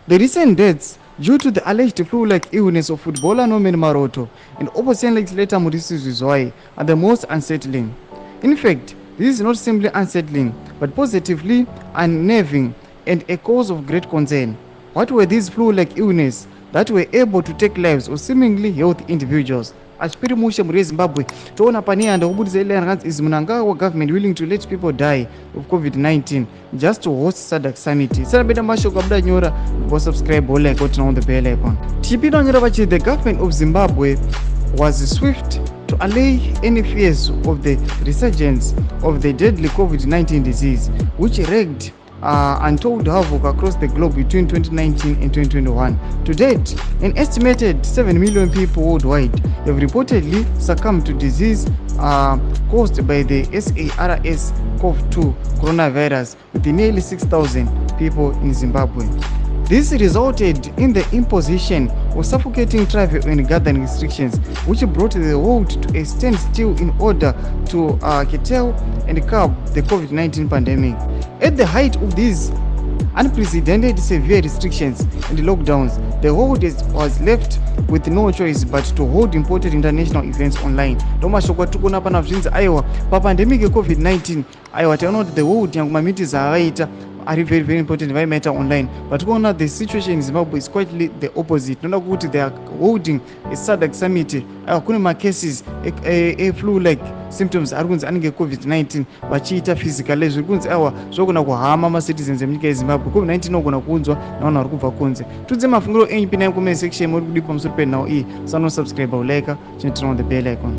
The recent deaths due to the alleged flu-like illness of footballer Norman Maroto and opposition legislator Murisi ZviZwai are the most unsettling. In fact, this is not simply unsettling, but positively unnerving and a cause of great concern. What were these flu-like illnesses that were able to take lives of seemingly healthy individuals? Achipiri mushe muri Zimbabwe toona paneyanda kubudisa ile yanzi is Mnangagwa government willing to let people die of COVID-19 just to host Sadc summit. Sara beta mashoko abuda nyora go subscribe or like button on the bell icon. Chipira nyora bachi the government of Zimbabwe was swift to allay any fears of the resurgence of the deadly COVID-19 disease, which wreaked untold havoc across the globe between 2019 and 2021. To date, an estimated 7 million people worldwide have reportedly succumbed to disease caused by the SARS-CoV-2 coronavirus, with nearly 6,000 people in Zimbabwe. This resulted in the imposition of suffocating travel and gathering restrictions, which brought the world to a standstill in order to curtail and curb the COVID-19 pandemic. At the height of these unprecedented severe restrictions and lockdowns, the world was left with no choice but to hold important international events online. Domashokwa tukona pana zvinzi aiwa papandemic COVID-19 aiwa taona kuti the world yangu mamiti ZVAITWA are very very important matter online, but the situation in Zimbabwe is quite the opposite. They are holding a Sadc summit. Kuna cases a flu like symptoms arunzi anenge COVID-19 vachiita physical zvikunzi awa zvogona kuhama ma citizens emunyika yeZimbabwe. COVID-19 ogona kunzwa navanhu vari kubva kunze. Tudze mafungiro enyu pinai comment section muri kudipa musoro penhau iyi. Subscribe or like, turn on the bell icon.